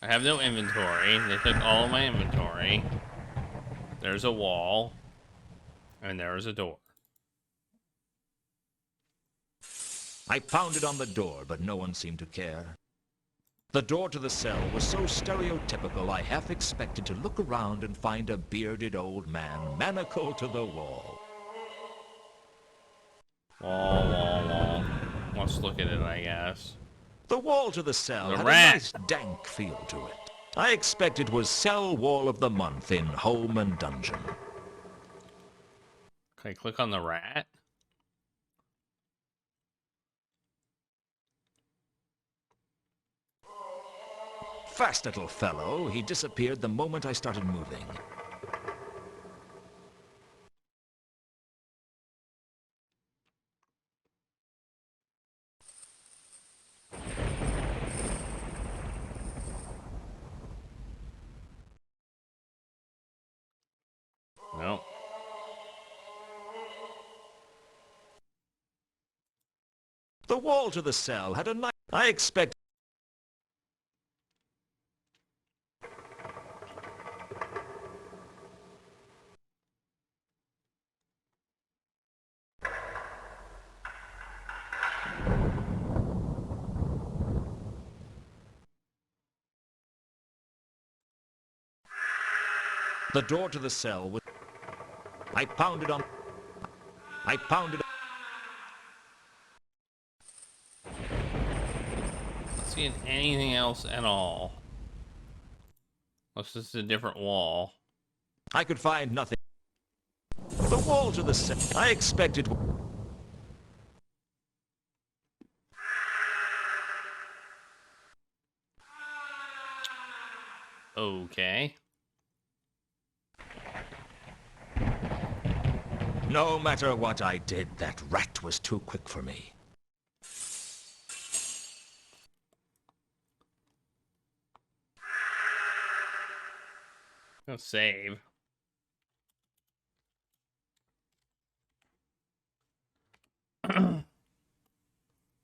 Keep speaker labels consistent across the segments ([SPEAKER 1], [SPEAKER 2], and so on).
[SPEAKER 1] I have no inventory. They took all of my inventory. There's a wall. And there is a door.
[SPEAKER 2] I pounded on the door, but no one seemed to care. The door to the cell was so stereotypical, I half expected to look around and find a bearded old man manacled to the wall.
[SPEAKER 1] Wall. Let's look at it, I guess.
[SPEAKER 2] The wall to the cell had
[SPEAKER 1] rat.
[SPEAKER 2] a nice dank feel to it. I expect it was Cell Wall of the Month in Home and Dungeon.
[SPEAKER 1] Can I click on the rat?
[SPEAKER 2] Fast little fellow, he disappeared the moment I started moving.
[SPEAKER 1] No.
[SPEAKER 2] The wall to the cell had a nice... I expect... The door to the cell was... I pounded on...
[SPEAKER 1] Not seeing anything else at all. Unless this is a different wall.
[SPEAKER 2] I could find nothing. The wall to the cell... I expected...
[SPEAKER 1] Okay.
[SPEAKER 2] No matter what I did, that rat was too quick for me.
[SPEAKER 1] Go save. What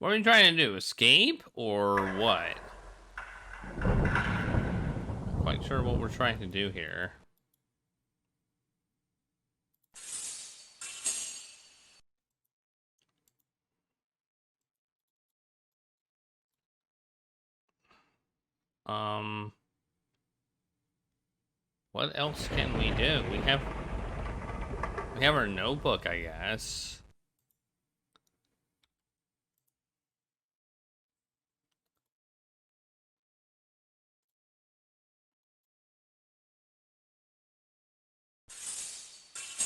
[SPEAKER 1] are we trying to do? Escape or what? Not quite sure what we're trying to do here. What else can we do? We have our notebook, I guess.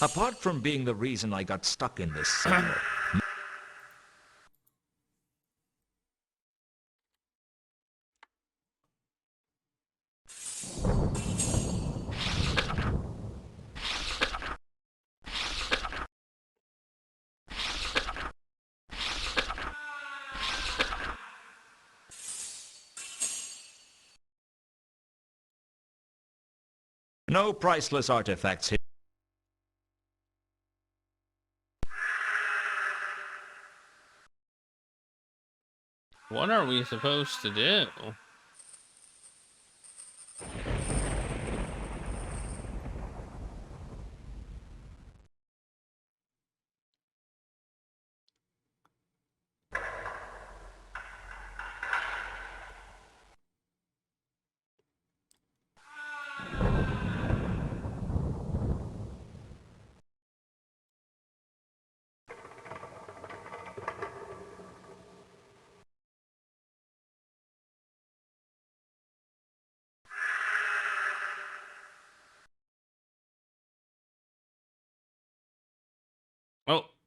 [SPEAKER 2] Apart from being the reason I got stuck in this cell... No priceless artifacts here.
[SPEAKER 1] What are we supposed to do?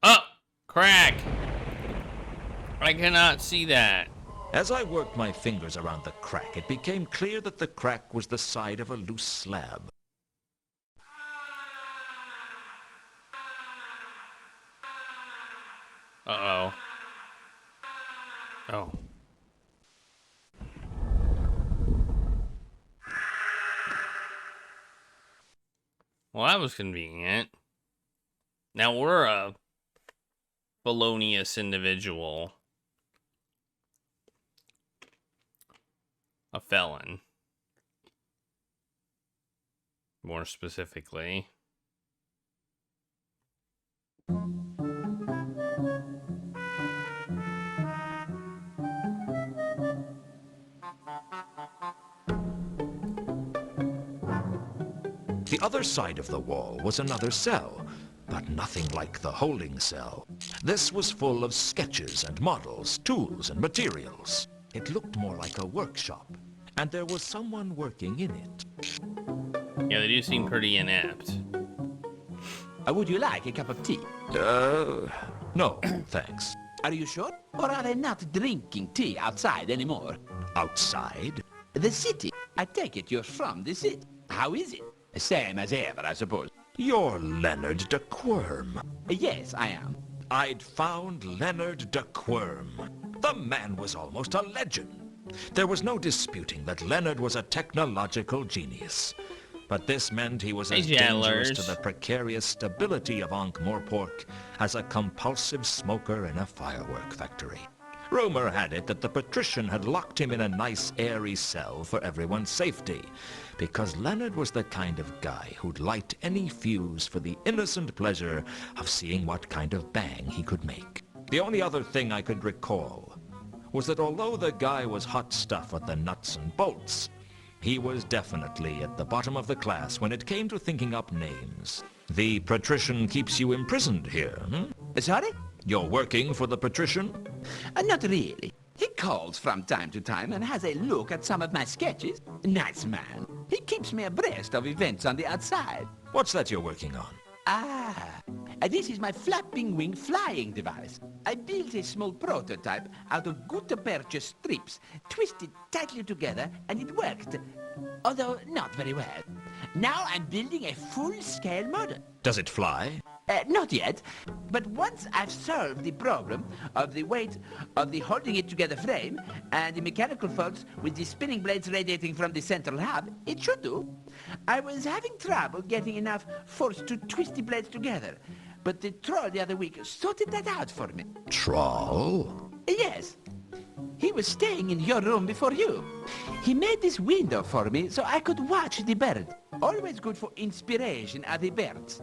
[SPEAKER 1] Oh, crack! I cannot see that.
[SPEAKER 2] As I worked my fingers around the crack, it became clear that the crack was the side of a loose slab.
[SPEAKER 1] Uh-oh. Oh. Well, that was convenient. Now we're a felonious individual. A felon. More specifically.
[SPEAKER 2] The other side of the wall was another cell, but nothing like the holding cell. This was full of sketches and models, tools and materials. It looked more like a workshop, and there was someone working in it.
[SPEAKER 1] Yeah, they do seem pretty inept.
[SPEAKER 3] Would you like a cup of tea?
[SPEAKER 2] No, thanks.
[SPEAKER 3] Are you sure? Or are they not drinking tea outside anymore?
[SPEAKER 2] Outside?
[SPEAKER 3] The city. I take it you're from the city. How is it? Same as ever, I suppose.
[SPEAKER 2] You're Leonard de Quirm.
[SPEAKER 3] Yes, I am.
[SPEAKER 2] I'd found Leonard de Quirm. The man was almost a legend. There was no disputing that Leonard was a technological genius. But this meant he was as dangerous to the precarious stability of Ankh-Morpork as a compulsive smoker in a firework factory. Rumor had it that the patrician had locked him in a nice airy cell for everyone's safety, because Leonard was the kind of guy who'd light any fuse for the innocent pleasure of seeing what kind of bang he could make. The only other thing I could recall was that although the guy was hot stuff at the nuts and bolts, he was definitely at the bottom of the class when it came to thinking up names. The patrician keeps you imprisoned here,
[SPEAKER 3] Sorry?
[SPEAKER 2] You're working for the patrician?
[SPEAKER 3] Not really. He calls from time to time and has a look at some of my sketches. Nice man. He keeps me abreast of events on the outside.
[SPEAKER 2] What's that you're working on?
[SPEAKER 3] This is my flapping wing flying device. I built a small prototype out of gutta-percha strips, twisted tightly together, and it worked. Although not very well. Now I'm building a full-scale model.
[SPEAKER 2] Does it fly?
[SPEAKER 3] Not yet, but once I've solved the problem of the weight of the holding it together frame and the mechanical faults with the spinning blades radiating from the central hub, it should do. I was having trouble getting enough force to twist the blades together, but the troll the other week sorted that out for me.
[SPEAKER 2] Troll?
[SPEAKER 3] Yes. He was staying in your room before you. He made this window for me so I could watch the bird. Always good for inspiration are the birds.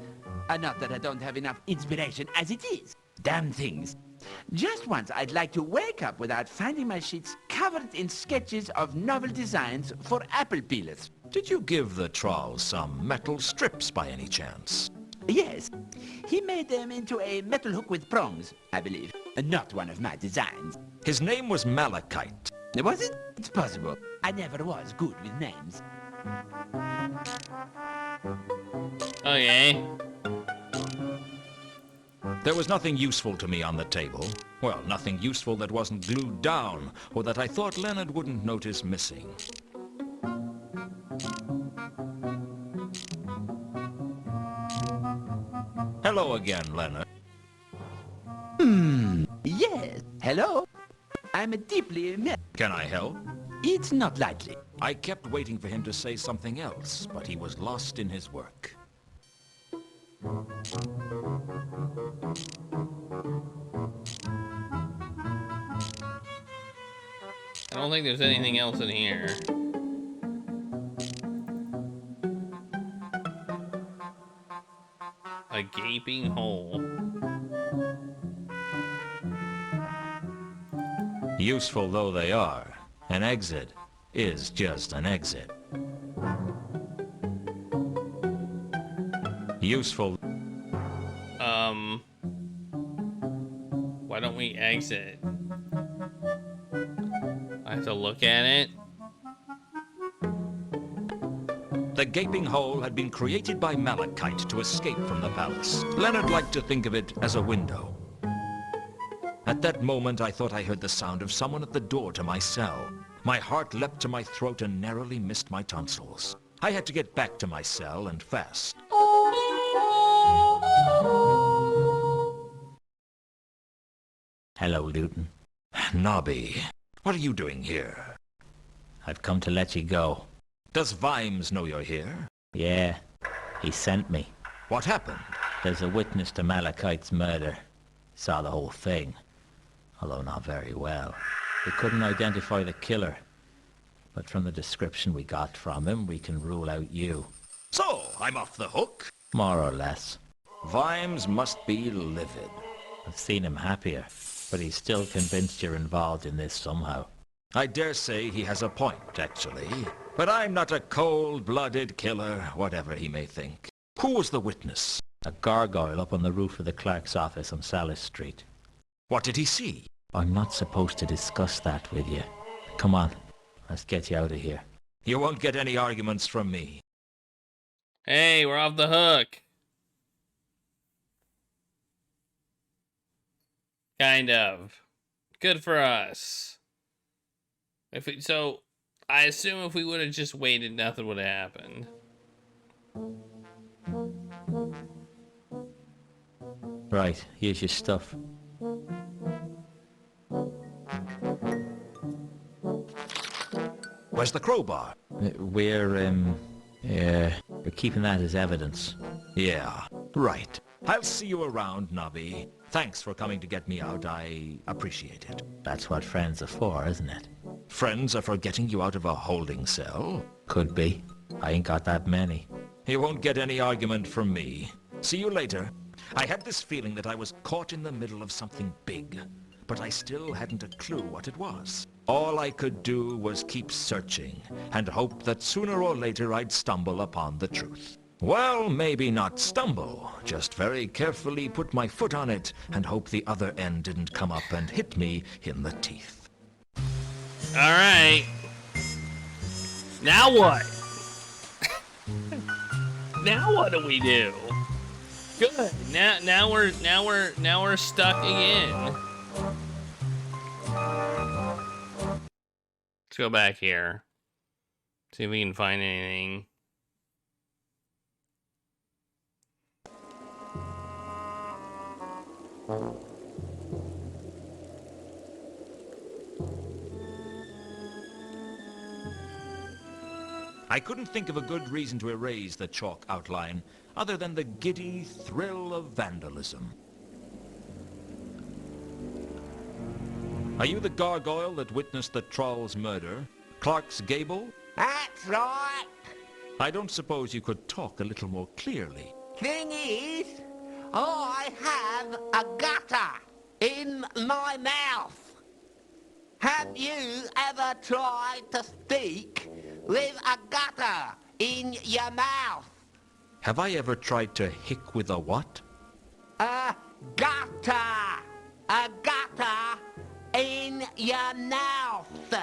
[SPEAKER 3] Not that I don't have enough inspiration as it is. Damn things. Just once I'd like to wake up without finding my sheets covered in sketches of novel designs for apple peelers.
[SPEAKER 2] Did you give the troll some metal strips by any chance?
[SPEAKER 3] Yes. He made them into a metal hook with prongs, I believe. Not one of my designs.
[SPEAKER 2] His name was Malachite.
[SPEAKER 3] Was it? It's possible. I never was good with names.
[SPEAKER 1] Okay.
[SPEAKER 2] There was nothing useful to me on the table. Well, nothing useful that wasn't glued down, or that I thought Leonard wouldn't notice missing. Hello again, Leonard.
[SPEAKER 3] Yes. Hello? I'm deeply...
[SPEAKER 2] Can I help?
[SPEAKER 3] It's not likely.
[SPEAKER 2] I kept waiting for him to say something else, but he was lost in his work.
[SPEAKER 1] I don't think there's anything else in here. A gaping hole.
[SPEAKER 2] Useful though they are, an exit is just an exit. Useful.
[SPEAKER 1] Why don't we exit? I have to look at it.
[SPEAKER 2] The gaping hole had been created by Malachite to escape from the palace. Leonard liked to think of it as a window. At that moment, I thought I heard the sound of someone at the door to my cell. My heart leapt to my throat and narrowly missed my tonsils. I had to get back to my cell and fast.
[SPEAKER 4] Hello, Lewton.
[SPEAKER 2] Nobby, what are you doing here?
[SPEAKER 4] I've come to let you go.
[SPEAKER 2] Does Vimes know you're here?
[SPEAKER 4] Yeah, he sent me.
[SPEAKER 2] What happened?
[SPEAKER 4] There's a witness to Malachite's murder. Saw the whole thing, although not very well. We couldn't identify the killer, but from the description we got from him, we can rule out you.
[SPEAKER 2] So, I'm off the hook?
[SPEAKER 4] More or less.
[SPEAKER 2] Vimes must be livid.
[SPEAKER 4] I've seen him happier, but he's still convinced you're involved in this somehow.
[SPEAKER 2] I dare say he has a point, actually. But I'm not a cold-blooded killer, whatever he may think. Who was the witness?
[SPEAKER 4] A gargoyle up on the roof of the clerk's office on Salis Street.
[SPEAKER 2] What did he see?
[SPEAKER 4] I'm not supposed to discuss that with you. Come on, let's get you out of here.
[SPEAKER 2] You won't get any arguments from me.
[SPEAKER 1] Hey, we're off the hook. Kind of. Good for us. So, I assume if we would have just waited, nothing would have happened.
[SPEAKER 4] Right, here's your stuff.
[SPEAKER 2] Where's the crowbar?
[SPEAKER 4] We're keeping that as evidence.
[SPEAKER 2] Yeah, right. I'll see you around, Nobby. Thanks for coming to get me out. I appreciate it.
[SPEAKER 4] That's what friends are for, isn't it?
[SPEAKER 2] Friends are for getting you out of a holding cell?
[SPEAKER 4] Could be. I ain't got that many.
[SPEAKER 2] You won't get any argument from me. See you later. I had this feeling that I was caught in the middle of something big, but I still hadn't a clue what it was. All I could do was keep searching and hope that sooner or later I'd stumble upon the truth. Well, maybe not stumble, just very carefully put my foot on it and hope the other end didn't come up and hit me in the teeth.
[SPEAKER 1] All right. Now what? Now what do we do? Good. Now we're stuck again. Let's go back here. See if we can find anything.
[SPEAKER 2] I couldn't think of a good reason to erase the chalk outline other than the giddy thrill of vandalism. Are you the gargoyle that witnessed the troll's murder? Clark's Gable?
[SPEAKER 3] That's right.
[SPEAKER 2] I don't suppose you could talk a little more clearly.
[SPEAKER 3] Thing is, I have a gutter in my mouth. Have you ever tried to speak with a gutter in your mouth?
[SPEAKER 2] Have I ever tried to hick with a what?
[SPEAKER 3] A gutter. A gutter in your mouth.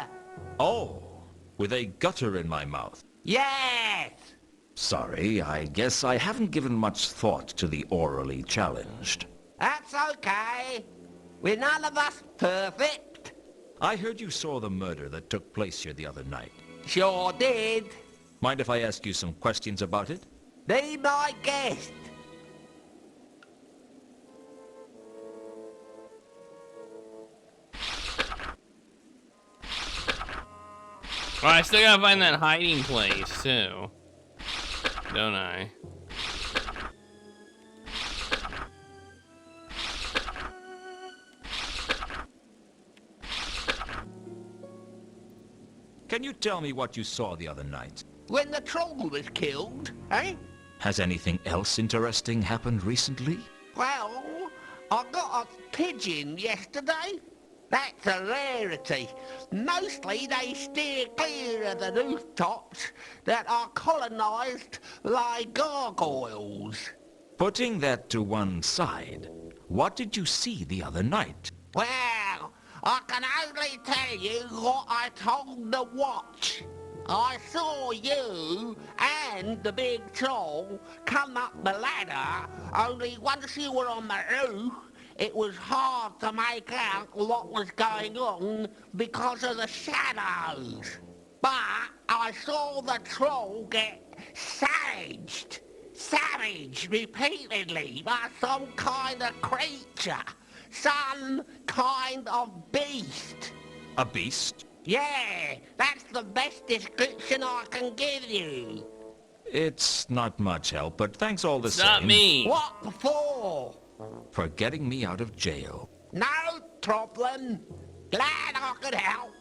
[SPEAKER 2] Oh, with a gutter in my mouth.
[SPEAKER 3] Yes.
[SPEAKER 2] Sorry, I guess I haven't given much thought to the orally challenged.
[SPEAKER 3] That's okay. We're none of us perfect.
[SPEAKER 2] I heard you saw the murder that took place here the other night.
[SPEAKER 3] Sure did.
[SPEAKER 2] Mind if I ask you some questions about it?
[SPEAKER 3] Be my guest.
[SPEAKER 1] Well, I still gotta find that hiding place, too. Don't I?
[SPEAKER 2] Can you tell me what you saw the other night?
[SPEAKER 3] When the troll was killed, eh?
[SPEAKER 2] Has anything else interesting happened recently?
[SPEAKER 3] Well, I got a pigeon yesterday. That's a rarity. Mostly they steer clear of the rooftops that are colonized by gargoyles.
[SPEAKER 2] Putting that to one side, what did you see the other night?
[SPEAKER 3] Well, I can only tell you what I told the watch. I saw you and the big troll come up the ladder, only once you were on the roof, it was hard to make out what was going on because of the shadows. But I saw the troll get savaged repeatedly by some kind of creature, some kind of beast.
[SPEAKER 2] A beast?
[SPEAKER 3] Yeah, that's the best description I can give you.
[SPEAKER 2] It's not much help, but thanks all the same.
[SPEAKER 1] Not me.
[SPEAKER 3] What for?
[SPEAKER 2] For getting me out of jail.
[SPEAKER 3] No problem. Glad I could help.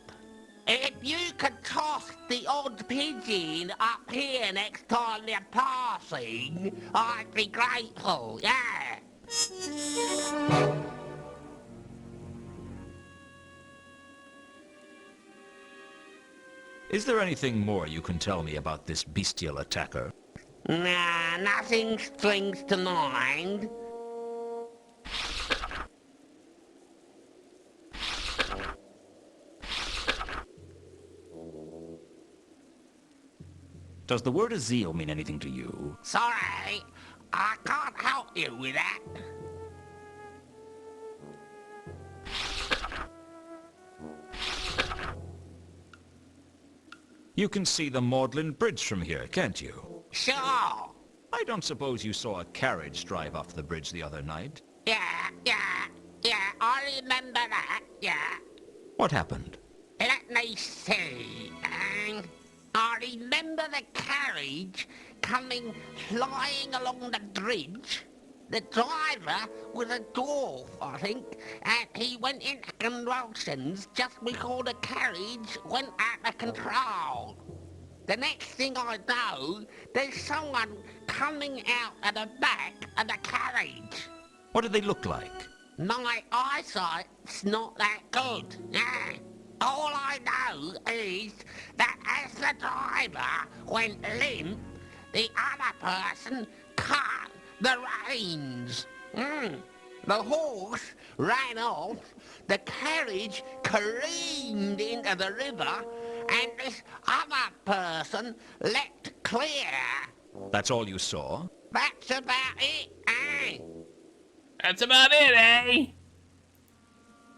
[SPEAKER 3] If you could toss the odd pigeon up here next time you're passing, I'd be grateful, yeah.
[SPEAKER 2] Is there anything more you can tell me about this bestial attacker?
[SPEAKER 3] Nah, nothing springs to mind.
[SPEAKER 2] Does the word Azil mean anything to you?
[SPEAKER 3] Sorry, I can't help you with that.
[SPEAKER 2] You can see the Maudlin Bridge from here, can't you?
[SPEAKER 3] Sure.
[SPEAKER 2] I don't suppose you saw a carriage drive off the bridge the other night?
[SPEAKER 3] Yeah, I remember that, yeah.
[SPEAKER 2] What happened?
[SPEAKER 3] Let me see, I remember the carriage coming flying along the bridge. The driver was a dwarf, I think, and he went into convulsions just before the carriage went out of control. The next thing I know, there's someone coming out of the back of the carriage.
[SPEAKER 2] What did they look like?
[SPEAKER 3] My eyesight's not that good. All I know is that as the driver went limp, the other person cut the reins. The horse ran off, the carriage careened into the river, and this other person leapt clear.
[SPEAKER 2] That's all you saw?
[SPEAKER 3] That's about it,
[SPEAKER 1] That's about it, eh?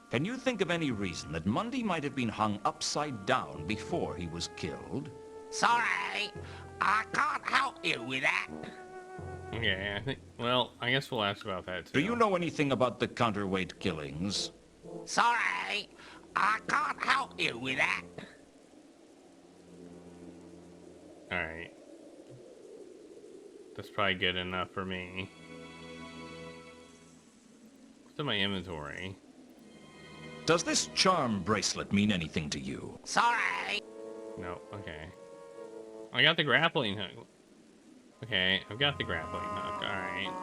[SPEAKER 2] Can you think of any reason that Mundy might have been hung upside down before he was killed?
[SPEAKER 3] Sorry, I can't help you with that.
[SPEAKER 1] Okay, I think, well, I guess we'll ask about that, too.
[SPEAKER 2] Do you know anything about the counterweight killings?
[SPEAKER 3] Sorry, I can't help you with that.
[SPEAKER 1] Alright. That's probably good enough for me. What's in my inventory?
[SPEAKER 2] Does this charm bracelet mean anything to you?
[SPEAKER 3] Sorry.
[SPEAKER 1] No, okay. I got the grappling hook. Okay, I've got the grappling hook, alright.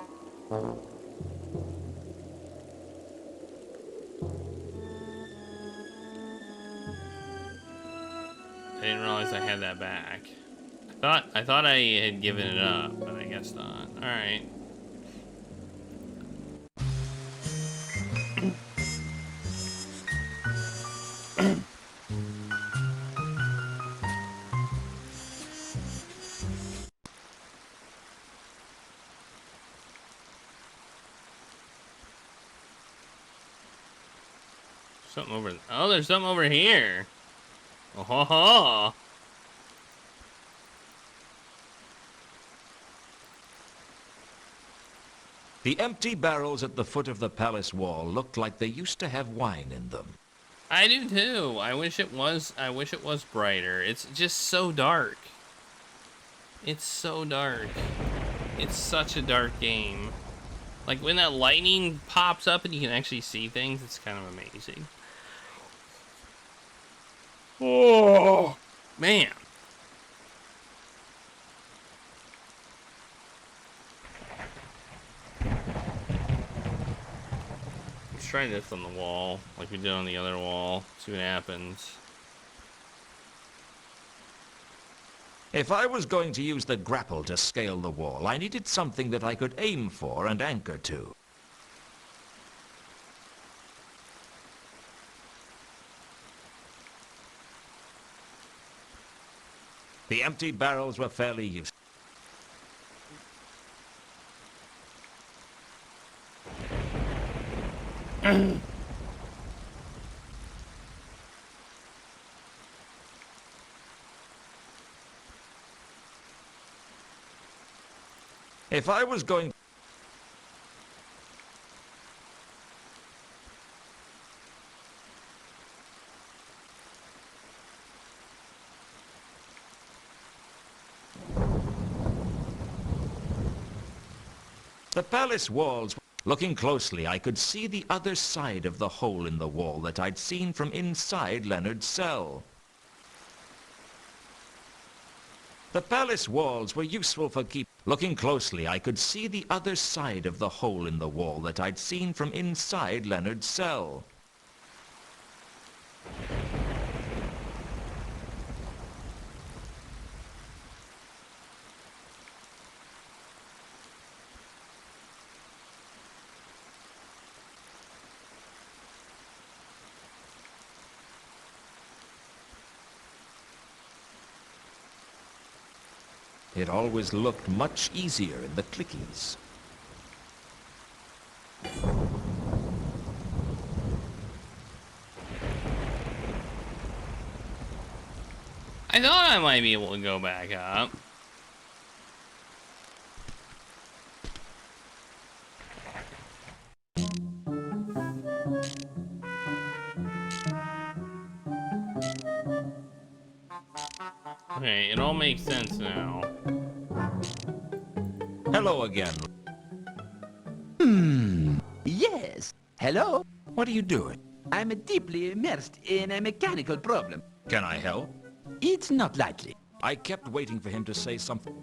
[SPEAKER 1] I didn't realize I had that back. I thought I had given it up, but I guess not. Alright. Something over. Oh, there's something over here. Oh, ho, ho.
[SPEAKER 2] The empty barrels at the foot of the palace wall looked like they used to have wine in them.
[SPEAKER 1] I do too. I wish it was brighter. It's just so dark. It's so dark. It's such a dark game. Like when that lightning pops up and you can actually see things, it's kind of amazing. Oh, man. Let's try this on the wall, like we did on the other wall. See what happens.
[SPEAKER 2] If I was going to use the grapple to scale the wall, I needed something that I could aim for and anchor to. The empty barrels were fairly useless. If I was going... The palace walls... Looking closely, I could see the other side of the hole in the wall that I'd seen from inside Leonard's cell. The palace walls were useful for Looking closely, I could see the other side of the hole in the wall that I'd seen from inside Leonard's cell. It always looked much easier in the clickies.
[SPEAKER 1] I thought I might be able to go back up. Okay, it all makes sense now.
[SPEAKER 2] Hello again.
[SPEAKER 3] Yes. Hello?
[SPEAKER 2] What are you doing?
[SPEAKER 3] I'm deeply immersed in a mechanical problem.
[SPEAKER 2] Can I help?
[SPEAKER 3] It's not likely.
[SPEAKER 2] I kept waiting for him to say something.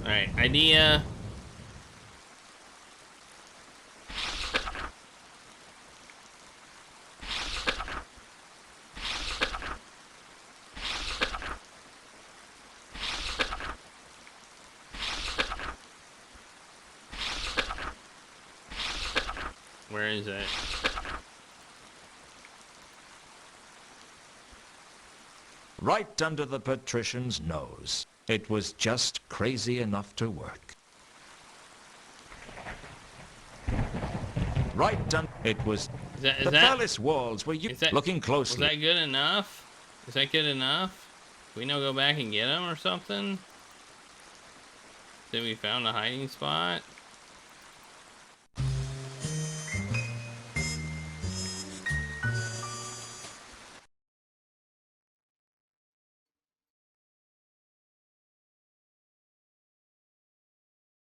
[SPEAKER 1] Alright, idea. Where is it?
[SPEAKER 2] Right under the patrician's nose. It was just crazy enough to work. Right under it was. The palace walls were looking closely.
[SPEAKER 1] Was that good enough? Is that good enough? Can we now go back and get him or something? Did we found a hiding spot?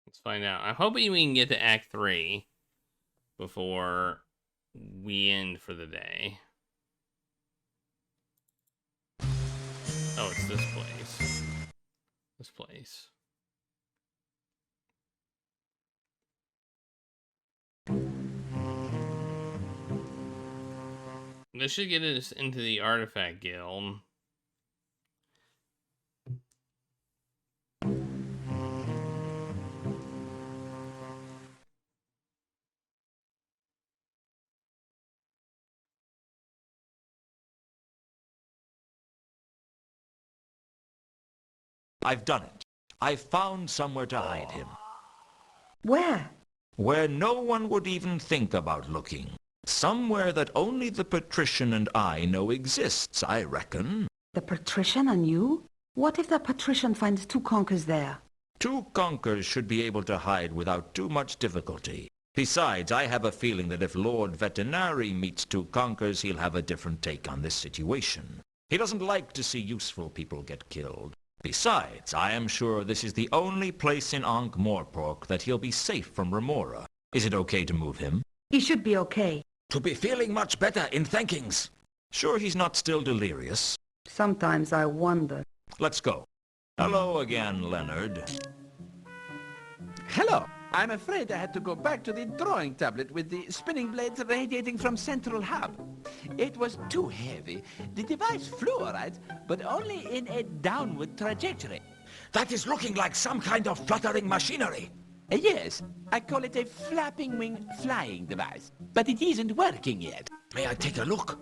[SPEAKER 1] Let's find out. I'm hoping we can get to Act 3 before we end for the day. Oh, it's this place. This place. This should get us into the Artifact Guild.
[SPEAKER 2] I've done it. I've found somewhere to hide him.
[SPEAKER 5] Where?
[SPEAKER 2] Where no one would even think about looking. Somewhere that only the patrician and I know exists, I reckon.
[SPEAKER 5] The patrician and you? What if the patrician finds two conkers there?
[SPEAKER 2] Two conkers should be able to hide without too much difficulty. Besides, I have a feeling that if Lord Veterinary meets two conkers, he'll have a different take on this situation. He doesn't like to see useful people get killed. Besides, I am sure this is the only place in Ankh-Morpork that he'll be safe from Remora. Is it okay to move him?
[SPEAKER 5] He should be okay.
[SPEAKER 2] To be feeling much better in thankings. Sure he's not still delirious?
[SPEAKER 5] Sometimes I wonder.
[SPEAKER 2] Let's go. Hello again, Leonard.
[SPEAKER 3] Hello. I'm afraid I had to go back to the drawing tablet with the spinning blades radiating from central hub. It was too heavy. The device flew all right, but only in a downward trajectory.
[SPEAKER 2] That is looking like some kind of fluttering machinery.
[SPEAKER 3] Yes, I call it a flapping wing flying device, but it isn't working yet.
[SPEAKER 2] May I take a look?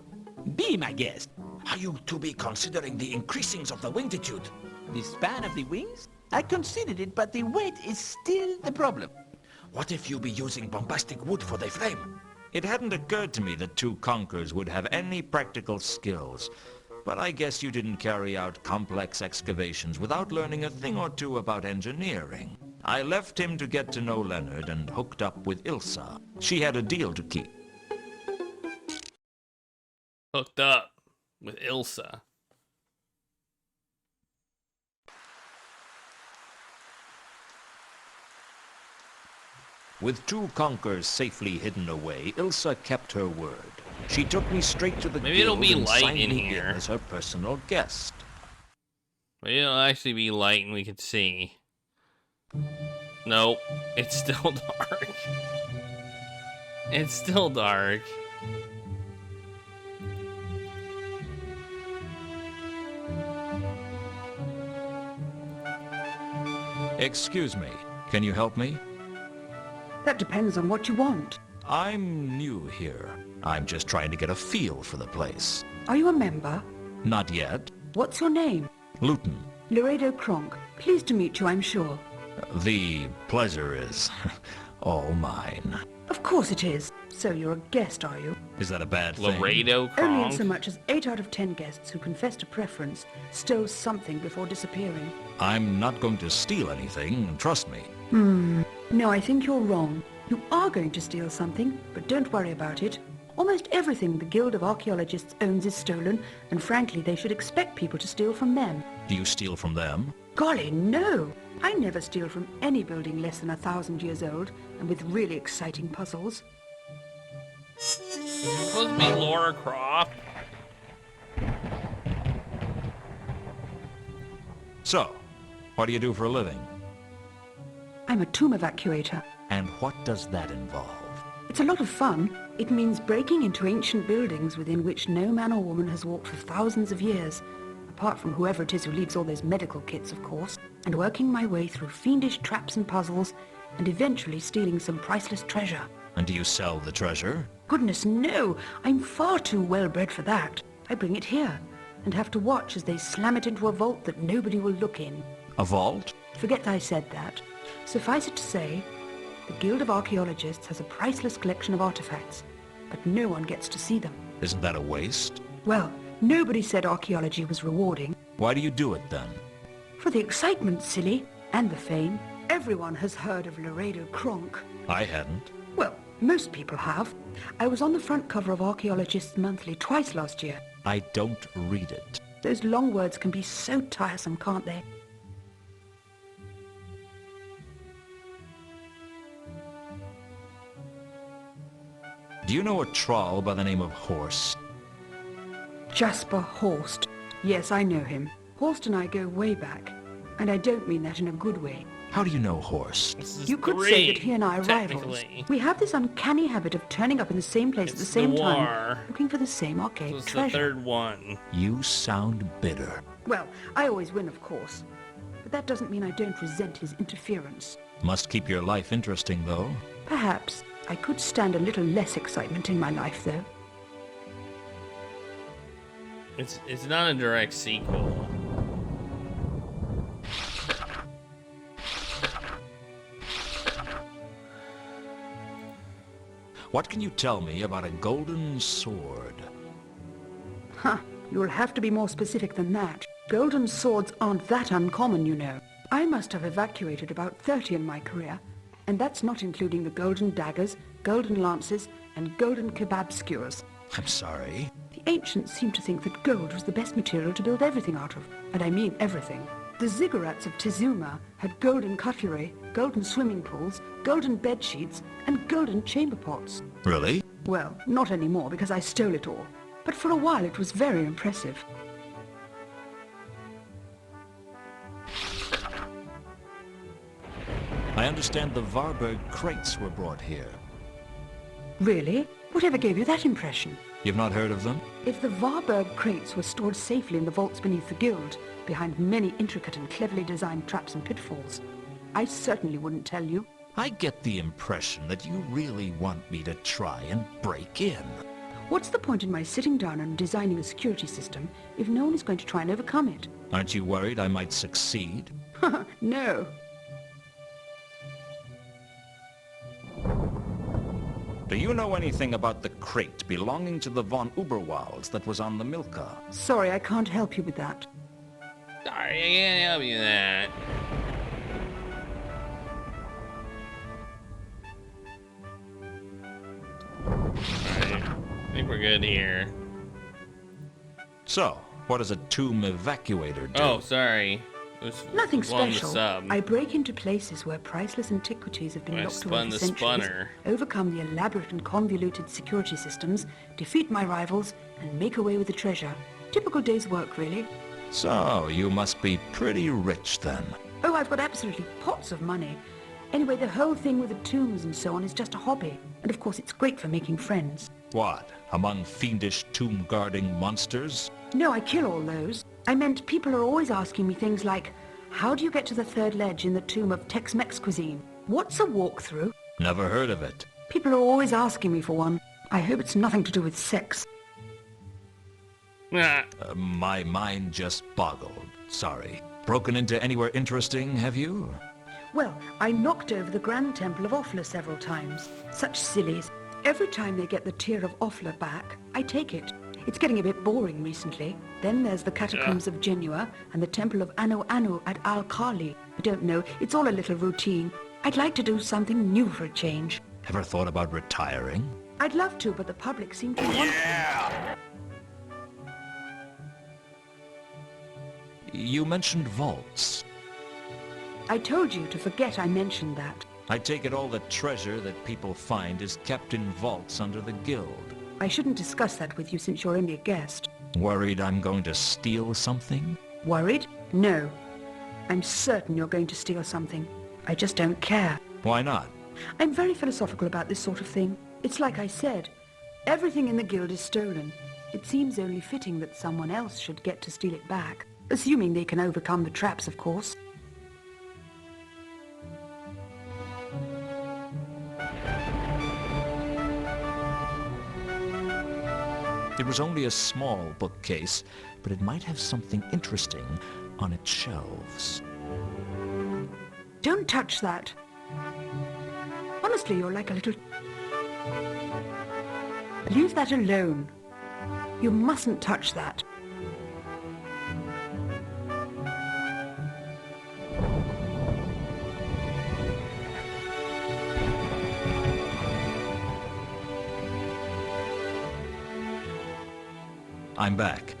[SPEAKER 3] Be my guest.
[SPEAKER 2] Are you to be considering the increasings of the wingtitude?
[SPEAKER 3] The span of the wings? I considered it, but the weight is still the problem.
[SPEAKER 2] What if you be using bombastic wood for the flame? It hadn't occurred to me that two conkers would have any practical skills. But I guess you didn't carry out complex excavations without learning a thing or two about engineering. I left him to get to know Leonard and hooked up with Ilsa. She had a deal to keep.
[SPEAKER 1] Hooked up with Ilsa.
[SPEAKER 2] With two conkers safely hidden away, Ilsa kept her word. She took me straight to the
[SPEAKER 1] Maybe it'll
[SPEAKER 2] guild
[SPEAKER 1] be
[SPEAKER 2] and
[SPEAKER 1] light
[SPEAKER 2] signed
[SPEAKER 1] in
[SPEAKER 2] me
[SPEAKER 1] here.
[SPEAKER 2] in as her personal guest.
[SPEAKER 1] Maybe it'll actually be light and we can see. Nope. It's still dark. It's still dark.
[SPEAKER 2] Excuse me, can you help me?
[SPEAKER 5] That depends on what you want.
[SPEAKER 2] I'm new here. I'm just trying to get a feel for the place.
[SPEAKER 5] Are you a member?
[SPEAKER 2] Not yet.
[SPEAKER 5] What's your name?
[SPEAKER 2] Lewton.
[SPEAKER 5] Laredo Kronk. Pleased to meet you, I'm sure.
[SPEAKER 2] The pleasure is all mine.
[SPEAKER 5] Of course it is. So you're a guest, are you?
[SPEAKER 2] Is that a bad thing?
[SPEAKER 1] Laredo
[SPEAKER 5] Only in
[SPEAKER 1] Kronk.
[SPEAKER 5] so much as 8 out of 10 guests who confess to preference stole something before disappearing.
[SPEAKER 2] I'm not going to steal anything, trust me.
[SPEAKER 5] No, I think you're wrong. You are going to steal something, but don't worry about it. Almost everything the Guild of Archaeologists owns is stolen, and frankly, they should expect people to steal from them.
[SPEAKER 2] Do you steal from them?
[SPEAKER 5] Golly, no! I never steal from any building less than 1,000 years old, and with really exciting puzzles.
[SPEAKER 1] Supposed to be Laura Croft.
[SPEAKER 2] So, what do you do for a living?
[SPEAKER 5] I'm a tomb evacuator.
[SPEAKER 2] And what does that involve?
[SPEAKER 5] It's a lot of fun. It means breaking into ancient buildings within which no man or woman has walked for thousands of years, apart from whoever it is who leaves all those medical kits, of course, and working my way through fiendish traps and puzzles, and eventually stealing some priceless treasure.
[SPEAKER 2] And do you sell the treasure?
[SPEAKER 5] Goodness, no! I'm far too well-bred for that. I bring it here, and have to watch as they slam it into a vault that nobody will look in.
[SPEAKER 2] A vault?
[SPEAKER 5] Forget I said that. Suffice it to say, the Guild of Archaeologists has a priceless collection of artifacts, but no one gets to see them.
[SPEAKER 2] Isn't that a waste?
[SPEAKER 5] Well, nobody said archaeology was rewarding.
[SPEAKER 2] Why do you do it then?
[SPEAKER 5] For the excitement, silly, and the fame. Everyone has heard of Laredo Kronk.
[SPEAKER 2] I hadn't.
[SPEAKER 5] Well, most people have. I was on the front cover of Archaeologists Monthly twice last year.
[SPEAKER 2] I don't read it.
[SPEAKER 5] Those long words can be so tiresome, can't they?
[SPEAKER 2] Do you know a troll by the name of Horst?
[SPEAKER 5] Jasper Horst. Yes, I know him. Horst and I go way back. And I don't mean that in a good way.
[SPEAKER 2] How do you know Horst?
[SPEAKER 1] This is
[SPEAKER 5] You could
[SPEAKER 1] three,
[SPEAKER 5] say that he and I are rivals.
[SPEAKER 1] technically.
[SPEAKER 5] We have this uncanny habit of turning up in the same place at the same
[SPEAKER 1] Noir.
[SPEAKER 5] time, looking for the same
[SPEAKER 1] This
[SPEAKER 5] arcade
[SPEAKER 1] was the
[SPEAKER 5] treasure.
[SPEAKER 1] third one.
[SPEAKER 2] You sound bitter.
[SPEAKER 5] Well, I always win, of course. But that doesn't mean I don't resent his interference.
[SPEAKER 2] Must keep your life interesting, though.
[SPEAKER 5] Perhaps. I could stand a little less excitement in my life, though.
[SPEAKER 1] It's not a direct sequel.
[SPEAKER 2] What can you tell me about a golden sword?
[SPEAKER 5] Huh. You'll have to be more specific than that. Golden swords aren't that uncommon, you know. I must have evacuated about 30 in my career, and that's not including the golden daggers, golden lances, and golden kebab skewers.
[SPEAKER 2] I'm sorry.
[SPEAKER 5] The ancients seemed to think that gold was the best material to build everything out of, and I mean everything. The ziggurats of Tizuma had golden cutlery, golden swimming pools, golden bed sheets, and golden chamber pots.
[SPEAKER 2] Really?
[SPEAKER 5] Well, not anymore because I stole it all, but for a while it was very impressive.
[SPEAKER 2] I understand the Varberg crates were brought here.
[SPEAKER 5] Really? Whatever gave you that impression?
[SPEAKER 2] You've not heard of them?
[SPEAKER 5] If the Varberg crates were stored safely in the vaults beneath the guild, behind many intricate and cleverly designed traps and pitfalls, I certainly wouldn't tell you.
[SPEAKER 2] I get the impression that you really want me to try and break in.
[SPEAKER 5] What's the point in my sitting down and designing a security system if no one is going to try and overcome it?
[SPEAKER 2] Aren't you worried I might succeed?
[SPEAKER 5] No.
[SPEAKER 2] Do you know anything about the crate belonging to the von Uberwalds that was on the Milka?
[SPEAKER 5] Sorry, I can't help you with that.
[SPEAKER 1] Sorry, I can't help you with that. Alright, I think we're good here.
[SPEAKER 2] So, what does a tomb evacuator do?
[SPEAKER 1] Oh, sorry. It was
[SPEAKER 5] Nothing
[SPEAKER 1] along the
[SPEAKER 5] special.
[SPEAKER 1] sub.
[SPEAKER 5] I break into places where priceless antiquities have been
[SPEAKER 1] I
[SPEAKER 5] locked
[SPEAKER 1] spun
[SPEAKER 5] away for
[SPEAKER 1] the
[SPEAKER 5] centuries,
[SPEAKER 1] spunner.
[SPEAKER 5] overcome the elaborate and convoluted security systems, defeat my rivals, and make away with the treasure. Typical day's work, really.
[SPEAKER 2] So, you must be pretty rich then.
[SPEAKER 5] Oh, I've got absolutely pots of money. Anyway, the whole thing with the tombs and so on is just a hobby. And of course, it's great for making friends.
[SPEAKER 2] What, among fiendish tomb-guarding monsters?
[SPEAKER 5] No, I kill all those. I meant people are always asking me things like, how do you get to the third ledge in the tomb of Tex-Mex cuisine? What's a walkthrough?
[SPEAKER 2] Never heard of it.
[SPEAKER 5] People are always asking me for one. I hope it's nothing to do with sex.
[SPEAKER 1] Ah,
[SPEAKER 2] My mind just boggled. Sorry. Broken into anywhere interesting, have you?
[SPEAKER 5] Well, I knocked over the Grand Temple of Offla several times. Such sillies. Every time they get the Tear of Offla back, I take it. It's getting a bit boring recently. Then there's the Catacombs of Genua and the Temple of Anu Anu at Al-Khali. I don't know, it's all a little routine. I'd like to do something new for a change.
[SPEAKER 2] Ever thought about retiring?
[SPEAKER 5] I'd love to, but the public seem to want to.
[SPEAKER 2] You mentioned vaults.
[SPEAKER 5] I told you to forget I mentioned that.
[SPEAKER 2] I take it all the treasure that people find is kept in vaults under the guild.
[SPEAKER 5] I shouldn't discuss that with you since you're only a guest.
[SPEAKER 2] Worried I'm going to steal something?
[SPEAKER 5] Worried? No. I'm certain you're going to steal something. I just don't care.
[SPEAKER 2] Why not?
[SPEAKER 5] I'm very philosophical about this sort of thing. It's like I said, everything in the guild is stolen. It seems only fitting that someone else should get to steal it back. Assuming they can overcome the traps, of course.
[SPEAKER 2] It was only a small bookcase, but it might have something interesting on its shelves.
[SPEAKER 5] Don't touch that. Honestly, you're like a little... Leave that alone. You mustn't touch that.
[SPEAKER 2] I'm back.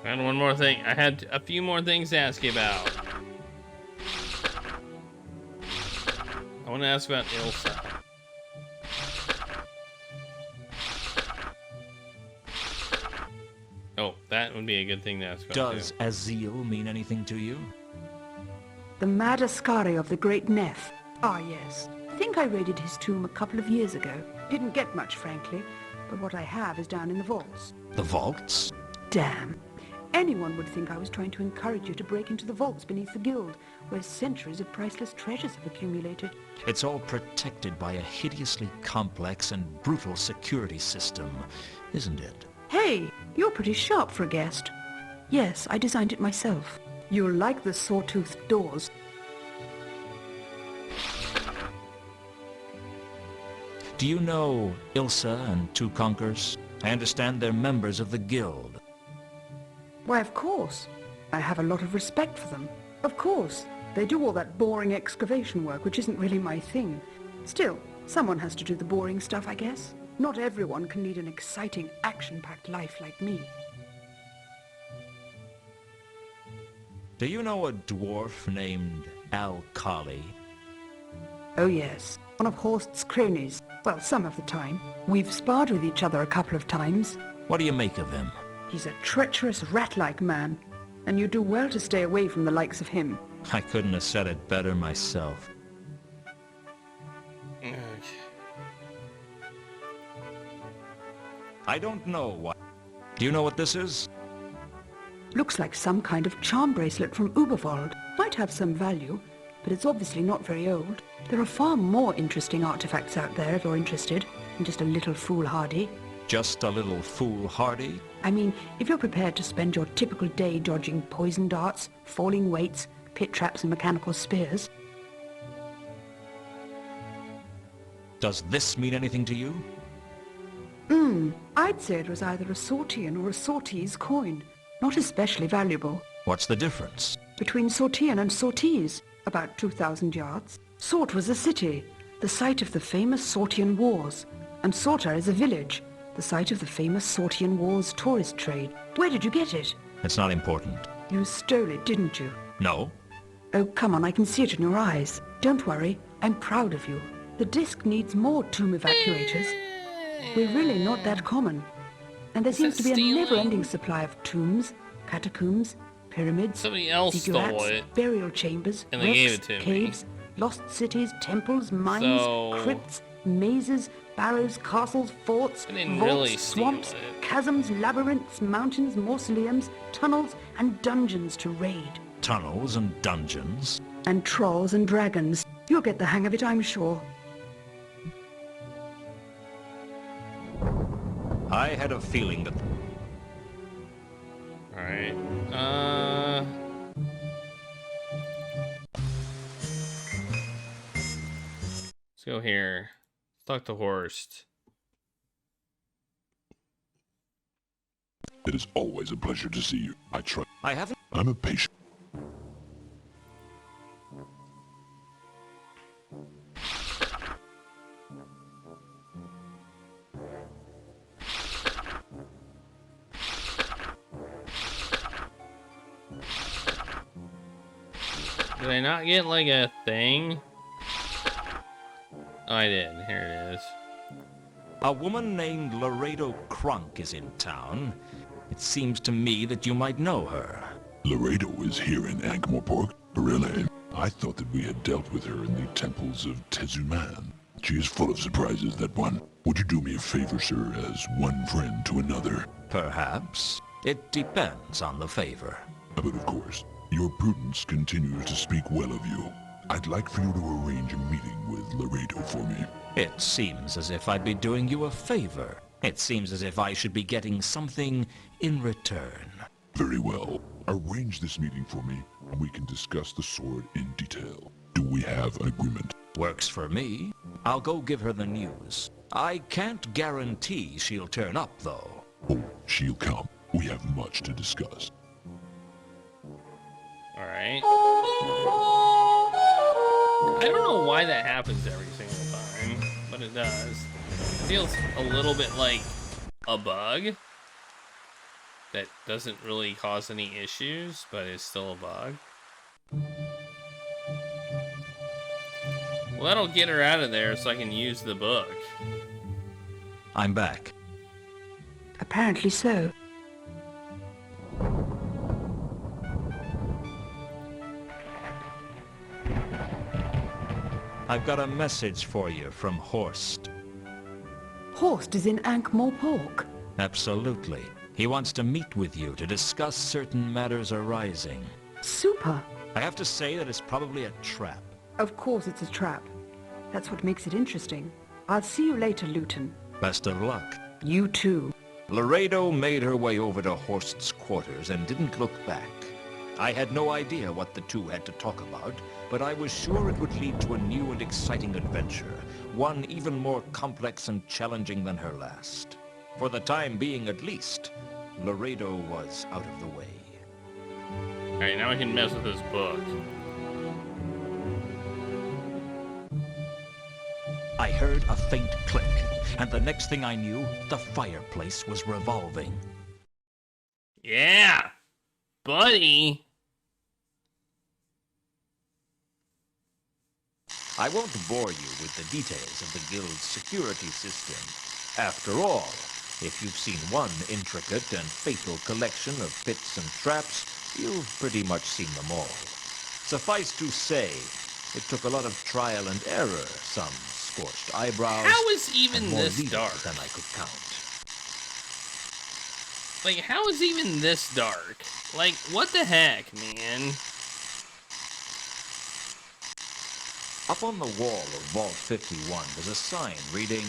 [SPEAKER 1] and one more thing. I had a few more things to ask you about. I want to ask about Ilsa. Oh, that would be a good thing to ask about.
[SPEAKER 2] Does
[SPEAKER 1] too.
[SPEAKER 2] Azil mean anything to you?
[SPEAKER 5] The mad Ascari of the Great Neff. Ah, yes. I think I raided his tomb a couple of years ago. Didn't get much, frankly, but what I have is down in the vaults.
[SPEAKER 2] The vaults?
[SPEAKER 5] Damn. Anyone would think I was trying to encourage you to break into the vaults beneath the guild, where centuries of priceless treasures have accumulated.
[SPEAKER 2] It's all protected by a hideously complex and brutal security system, isn't it?
[SPEAKER 5] Hey, you're pretty sharp for a guest. Yes, I designed it myself. You'll like the sawtoothed doors.
[SPEAKER 2] Do you know Ilsa and Two Conkers? I understand they're members of the guild.
[SPEAKER 5] Why, of course. I have a lot of respect for them. Of course. They do all that boring excavation work, which isn't really my thing. Still, someone has to do the boring stuff, I guess. Not everyone can lead an exciting, action-packed life like me.
[SPEAKER 2] Do you know a dwarf named Al-Khali?
[SPEAKER 5] Oh yes, one of Horst's cronies. Well, some of the time. We've sparred with each other a couple of times.
[SPEAKER 2] What do you make of him?
[SPEAKER 5] He's a treacherous, rat-like man, and you do well to stay away from the likes of him.
[SPEAKER 2] I couldn't have said it better myself. I don't know what... Do you know what this is?
[SPEAKER 5] Looks like some kind of charm bracelet from Uberwald. Might have some value, but it's obviously not very old. There are far more interesting artifacts out there if you're interested, than just a little foolhardy.
[SPEAKER 2] Just a little foolhardy?
[SPEAKER 5] I mean, if you're prepared to spend your typical day dodging poison darts, falling weights, pit traps and mechanical spears.
[SPEAKER 2] Does this mean anything to you?
[SPEAKER 5] I'd say it was either a Sortian or a Sortese coin. Not especially valuable.
[SPEAKER 2] What's the difference?
[SPEAKER 5] Between Sortian and Sortese, about 2,000 yards. Sort was a city, the site of the famous Sortian Wars. And Sorta is a village, the site of the famous Sortian Wars tourist trade. Where did you get it?
[SPEAKER 2] It's not important.
[SPEAKER 5] You stole it, didn't you?
[SPEAKER 2] No?
[SPEAKER 5] Oh, come on, I can see it in your eyes. Don't worry, I'm proud of you. The disc needs more tomb evacuators. We're really not that common. And there seems to be a never-ending supply of tombs, catacombs, pyramids,
[SPEAKER 1] Somebody else stole
[SPEAKER 5] ziggurats,
[SPEAKER 1] it,
[SPEAKER 5] burial chambers,
[SPEAKER 1] and they
[SPEAKER 5] wrecks,
[SPEAKER 1] gave it to me.
[SPEAKER 5] caves, lost cities, temples, mines,
[SPEAKER 1] So-
[SPEAKER 5] crypts, mazes, barrows, castles, forts,
[SPEAKER 1] I didn't
[SPEAKER 5] vaults,
[SPEAKER 1] really steal
[SPEAKER 5] swamps,
[SPEAKER 1] it.
[SPEAKER 5] chasms, labyrinths, mountains, mausoleums, tunnels, and dungeons to raid.
[SPEAKER 2] Tunnels and dungeons?
[SPEAKER 5] And trolls and dragons. You'll get the hang of it, I'm sure.
[SPEAKER 2] I had a feeling that...
[SPEAKER 1] Alright. Let's go here. Let's talk to Horst.
[SPEAKER 6] It is always a pleasure to see you.
[SPEAKER 2] I haven't...
[SPEAKER 6] I'm a patient.
[SPEAKER 1] Did I not get like a thing? Oh, I did. Here it is.
[SPEAKER 2] A woman named Laredo Crunk is in town. It seems to me that you might know her.
[SPEAKER 6] Laredo is here in Ankh-Morpork. Really? I thought that we had dealt with her in the temples of Tezuman. She is full of surprises, that one. Would you do me a favor, sir, as one friend to another?
[SPEAKER 2] Perhaps. It depends on the favor.
[SPEAKER 6] But of course, your prudence continues to speak well of you. I'd like for you to arrange a meeting with Laredo for me.
[SPEAKER 2] It seems as if I'd be doing you a favor. It seems as if I should be getting something in return.
[SPEAKER 6] Very well. Arrange this meeting for me, and we can discuss the sword in detail. Do we have an agreement?
[SPEAKER 2] Works for me. I'll go give her the news. I can't guarantee she'll turn up, though.
[SPEAKER 6] Oh, she'll come. We have much to discuss.
[SPEAKER 1] Alright. I don't know why that happens every single time, but it does. It feels a little bit like a bug that doesn't really cause any issues, but is still a bug. Well, that'll get her out of there so I can use the book.
[SPEAKER 2] I'm back.
[SPEAKER 5] Apparently so.
[SPEAKER 2] I've got a message for you from Horst.
[SPEAKER 5] Horst is in Ankh-Morpork.
[SPEAKER 2] Absolutely. He wants to meet with you to discuss certain matters arising.
[SPEAKER 5] Super.
[SPEAKER 2] I have to say that it's probably a trap.
[SPEAKER 5] Of course it's a trap. That's what makes it interesting. I'll see you later, Lewton.
[SPEAKER 2] Best of luck.
[SPEAKER 5] You too.
[SPEAKER 2] Laredo made her way over to Horst's quarters and didn't look back. I had no idea what the two had to talk about, but I was sure it would lead to a new and exciting adventure, one even more complex and challenging than her last. For the time being at least, Laredo was out of the way.
[SPEAKER 1] Alright, now I can mess with this book.
[SPEAKER 2] I heard a faint click, and the next thing I knew, the fireplace was revolving.
[SPEAKER 1] Yeah! Buddy!
[SPEAKER 2] I won't bore you with the details of the guild's security system. After all, if you've seen one intricate and fatal collection of pits and traps, you've pretty much seen them all. Suffice to say, it took a lot of trial and error, some scorched eyebrows,
[SPEAKER 1] How is even
[SPEAKER 2] and more
[SPEAKER 1] this
[SPEAKER 2] leaders
[SPEAKER 1] dark?
[SPEAKER 2] than I could count.
[SPEAKER 1] Like, how is even this dark? Like, what the heck, man?
[SPEAKER 2] Up on the wall of Vault 51 was a sign reading,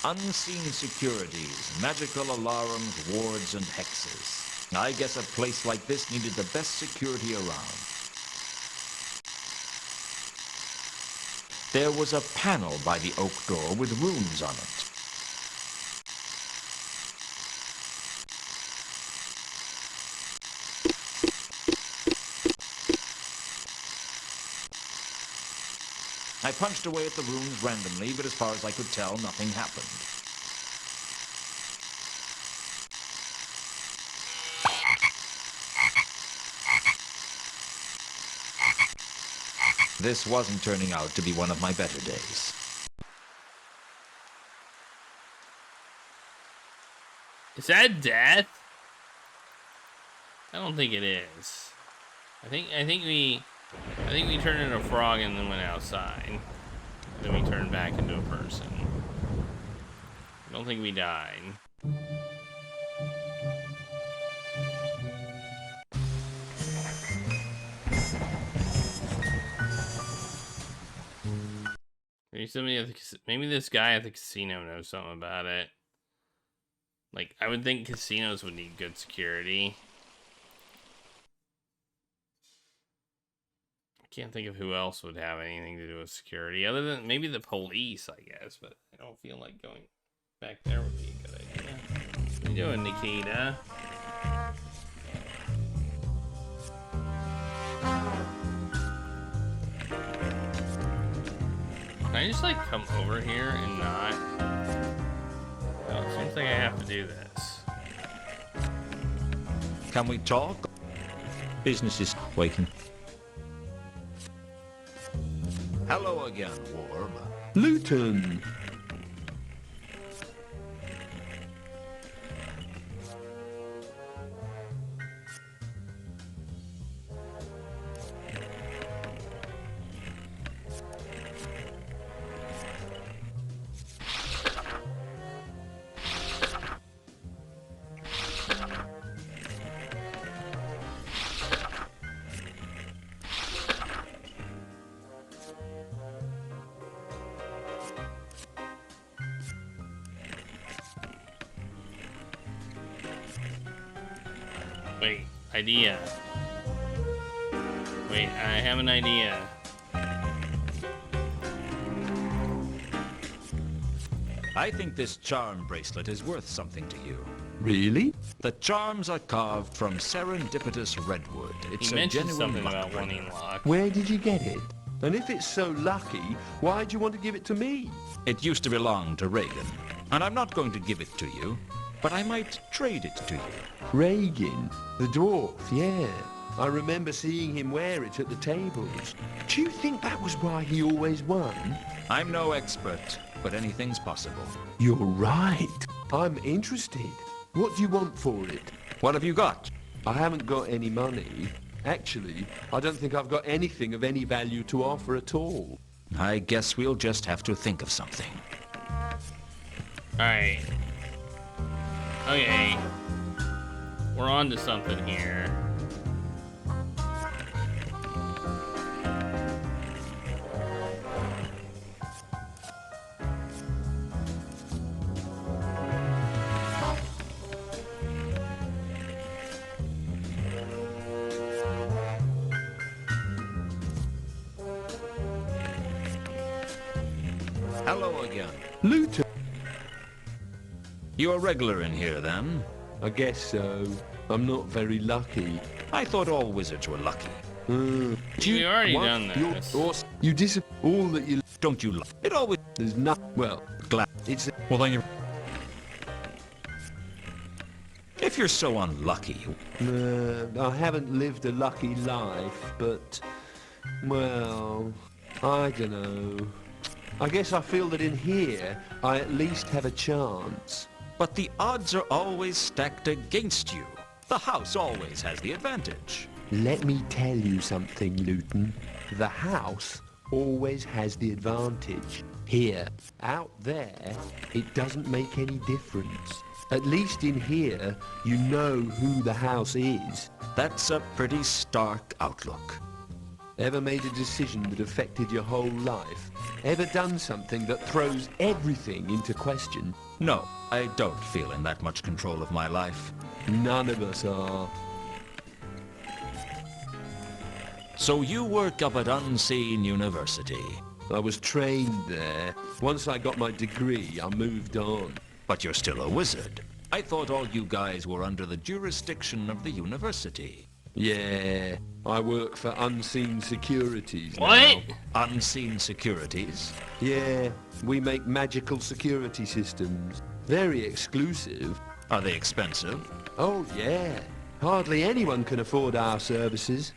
[SPEAKER 2] "Unseen securities, magical alarms, wards, and hexes." I guess a place like this needed the best security around. There was a panel by the oak door with runes on it. I punched away at the runes randomly, but as far as I could tell, nothing happened. This wasn't turning out to be one of my better days.
[SPEAKER 1] Is that death? I don't think it is. I think we turned into a frog and then went outside. Then we turned back into a person. I don't think we died. Maybe this guy at the casino knows something about it. Like, I would think casinos would need good security. I can't think of who else would have anything to do with security, other than maybe the police, I guess, but I don't feel like going back there would be a good idea. What are you doing, Nikita? Can I just, like, come over here and not? Oh, it seems like I have to do this.
[SPEAKER 2] Can we talk?
[SPEAKER 4] Business is waking.
[SPEAKER 2] Hello again, Warb.
[SPEAKER 7] Lewton!
[SPEAKER 1] Wait, idea. Wait, I have an idea.
[SPEAKER 2] I think this charm bracelet is worth something to you.
[SPEAKER 7] Really?
[SPEAKER 2] The charms are carved from serendipitous redwood. It's
[SPEAKER 1] He
[SPEAKER 2] a
[SPEAKER 1] mentioned
[SPEAKER 2] genuine
[SPEAKER 1] something
[SPEAKER 2] luck
[SPEAKER 1] about
[SPEAKER 2] bringer.
[SPEAKER 1] wanting luck.
[SPEAKER 7] Where did you get it? And if it's so lucky, why do you want to give it to me?
[SPEAKER 2] It used to belong to Reagan, and I'm not going to give it to you, but I might trade it to you.
[SPEAKER 7] Reagan, the dwarf, yeah. I remember seeing him wear it at the tables. Do you think that was why he always won?
[SPEAKER 2] I'm no expert, but anything's possible.
[SPEAKER 7] You're right. I'm interested. What do you want for it?
[SPEAKER 2] What have you got?
[SPEAKER 7] I haven't got any money. Actually, I don't think I've got anything of any value to offer at all.
[SPEAKER 2] I guess we'll just have to think of something.
[SPEAKER 1] Alright. Okay. We're on to something here.
[SPEAKER 2] Hello again.
[SPEAKER 7] Lewton.
[SPEAKER 2] You're a regular in here, then?
[SPEAKER 7] I guess so. I'm not very lucky.
[SPEAKER 2] I thought all wizards were lucky.
[SPEAKER 7] Do
[SPEAKER 1] We already
[SPEAKER 7] what?
[SPEAKER 1] done
[SPEAKER 7] You're
[SPEAKER 1] this.
[SPEAKER 7] awesome. You all that you...
[SPEAKER 2] Don't you love it? Always
[SPEAKER 7] There's not... Well,
[SPEAKER 2] glad.
[SPEAKER 7] it's...
[SPEAKER 2] Well, then you're... If you're so unlucky,
[SPEAKER 7] I haven't lived a lucky life, but... Well... I don't know. I guess I feel that in here, I at least have a chance.
[SPEAKER 2] but the odds are always stacked against you. The house always has the advantage.
[SPEAKER 7] Let me tell you something, Lewton. The house always has the advantage. Here, out there, it doesn't make any difference. At least in here, you know who the house is.
[SPEAKER 2] That's a pretty stark outlook.
[SPEAKER 7] Ever made a decision that affected your whole life? Ever done something that throws everything into question?
[SPEAKER 2] No, I don't feel in that much control of my life.
[SPEAKER 7] None of us are.
[SPEAKER 2] So you work up at Unseen University.
[SPEAKER 7] I was trained there. Once I got my degree, I moved on.
[SPEAKER 2] But you're still a wizard. I thought all you guys were under the jurisdiction of the university.
[SPEAKER 7] Yeah, I work for Unseen Securities
[SPEAKER 1] What?
[SPEAKER 7] now.
[SPEAKER 2] Unseen Securities?
[SPEAKER 7] Yeah, we make magical security systems. Very exclusive.
[SPEAKER 2] Are they expensive?
[SPEAKER 7] Oh, yeah. Hardly anyone can afford our services.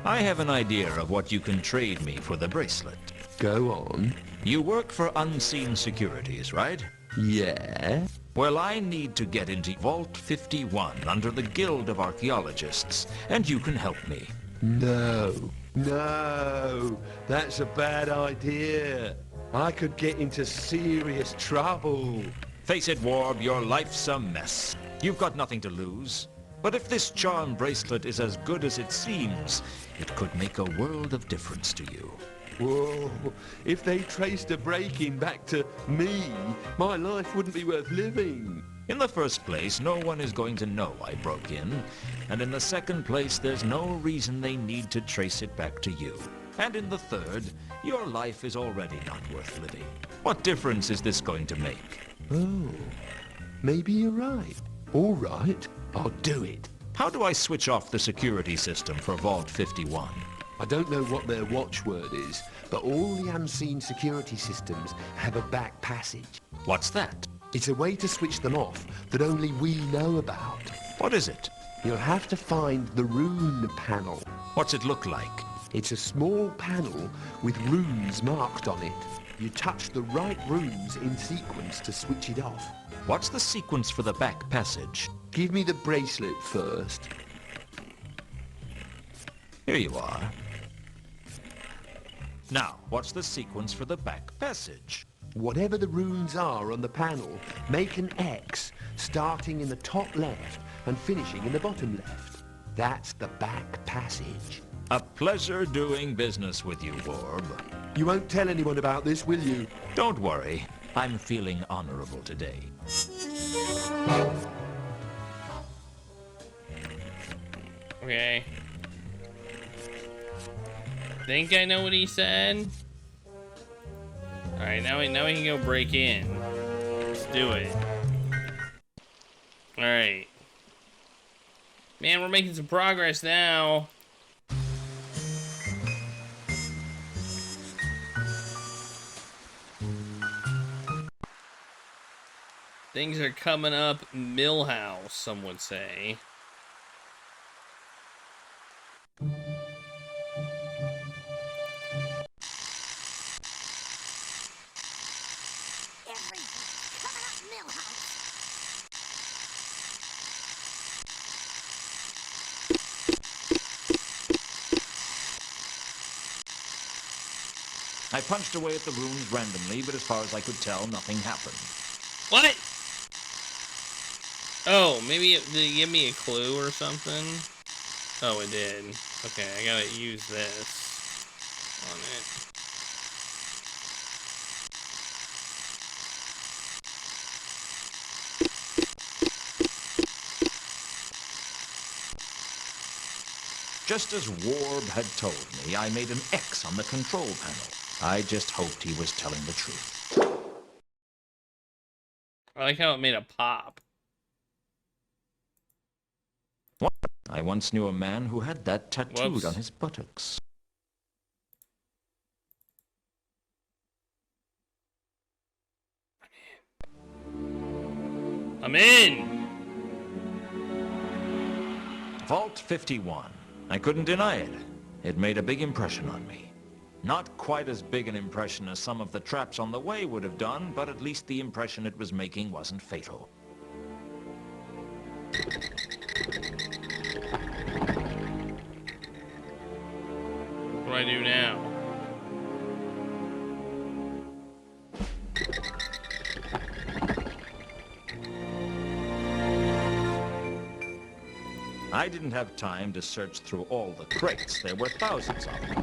[SPEAKER 2] I have an idea of what you can trade me for the bracelet.
[SPEAKER 7] Go on.
[SPEAKER 2] You work for Unseen Securities, right?
[SPEAKER 7] Yeah?
[SPEAKER 2] Well, I need to get into Vault 51 under the Guild of Archaeologists, and you can help me.
[SPEAKER 7] No. No. That's a bad idea. I could get into serious trouble.
[SPEAKER 2] Face it, Warb, your life's a mess. You've got nothing to lose. But if this charm bracelet is as good as it seems, it could make a world of difference to you.
[SPEAKER 7] Whoa, if they traced a break-in back to me, my life wouldn't be worth living.
[SPEAKER 2] In the first place, no one is going to know I broke in. And in the second place, there's no reason they need to trace it back to you. And in the third, your life is already not worth living. What difference is this going to make?
[SPEAKER 7] Oh, maybe you're right. All right, I'll do it.
[SPEAKER 2] How do I switch off the security system for Vault 51?
[SPEAKER 7] I don't know what their watchword is, but all the Unseen security systems have a back passage.
[SPEAKER 2] What's that?
[SPEAKER 7] It's a way to switch them off that only we know about.
[SPEAKER 2] What is it?
[SPEAKER 7] You'll have to find the rune panel.
[SPEAKER 2] What's it look like?
[SPEAKER 7] It's a small panel with runes marked on it. You touch the right runes in sequence to switch it off.
[SPEAKER 2] What's the sequence for the back passage?
[SPEAKER 7] Give me the bracelet first.
[SPEAKER 2] Here you are. Now, what's the sequence for the back passage?
[SPEAKER 7] Whatever the runes are on the panel, make an X, starting in the top left and finishing in the bottom left. That's the back passage.
[SPEAKER 2] A pleasure doing business with you, Warb.
[SPEAKER 7] You won't tell anyone about this, will you?
[SPEAKER 2] Don't worry. I'm feeling honorable today.
[SPEAKER 1] Okay. Think I know what he said? Alright, now we can go break in. Let's do it. Alright. Man, we're making some progress now. Things are coming up Millhouse, some would say.
[SPEAKER 2] I punched away at the runes randomly, but as far as I could tell, nothing happened.
[SPEAKER 1] What? Oh, maybe it did it give me a clue or something? Oh, it did. Okay, I gotta use this on it.
[SPEAKER 2] Just as Warb had told me, I made an X on the control panel. I just hoped he was telling the truth.
[SPEAKER 1] I like how it made a pop.
[SPEAKER 2] What? I once knew a man who had that tattooed
[SPEAKER 1] Whoops.
[SPEAKER 2] on his buttocks.
[SPEAKER 1] I'm in!
[SPEAKER 2] Vault 51. I couldn't deny it. It made a big impression on me. Not quite as big an impression as some of the traps on the way would have done, but at least the impression it was making wasn't fatal.
[SPEAKER 1] What do I do now?
[SPEAKER 2] I didn't have time to search through all the crates. There were thousands of them.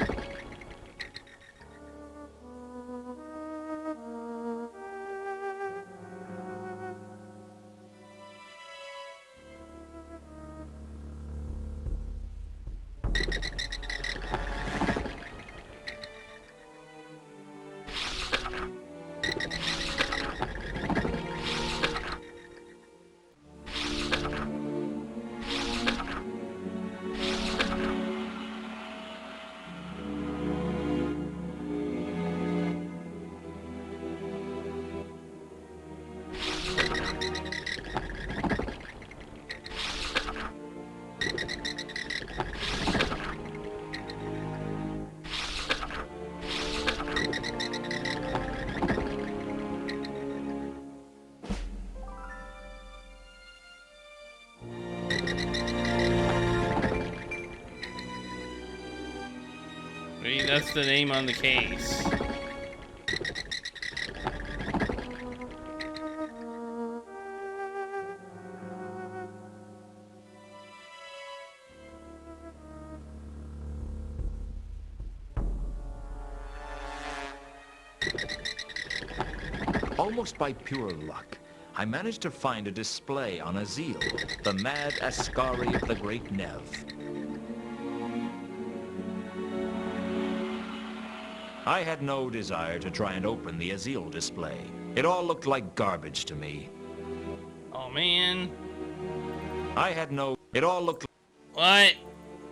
[SPEAKER 1] Maybe that's the name on the case.
[SPEAKER 2] Almost by pure luck, I managed to find a display on Azil, the mad Ascari of the Great Nev. I had no desire to try and open the Azil display. It all looked like garbage to me.
[SPEAKER 1] Oh man.
[SPEAKER 2] It all looked
[SPEAKER 1] What?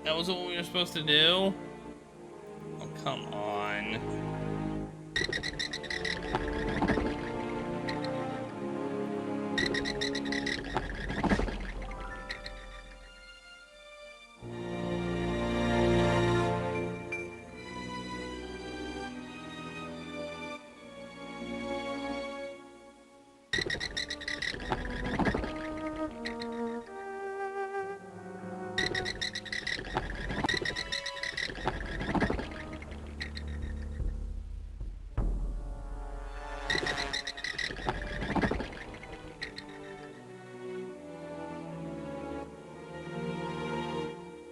[SPEAKER 1] That was what we were supposed to do? Oh, come on.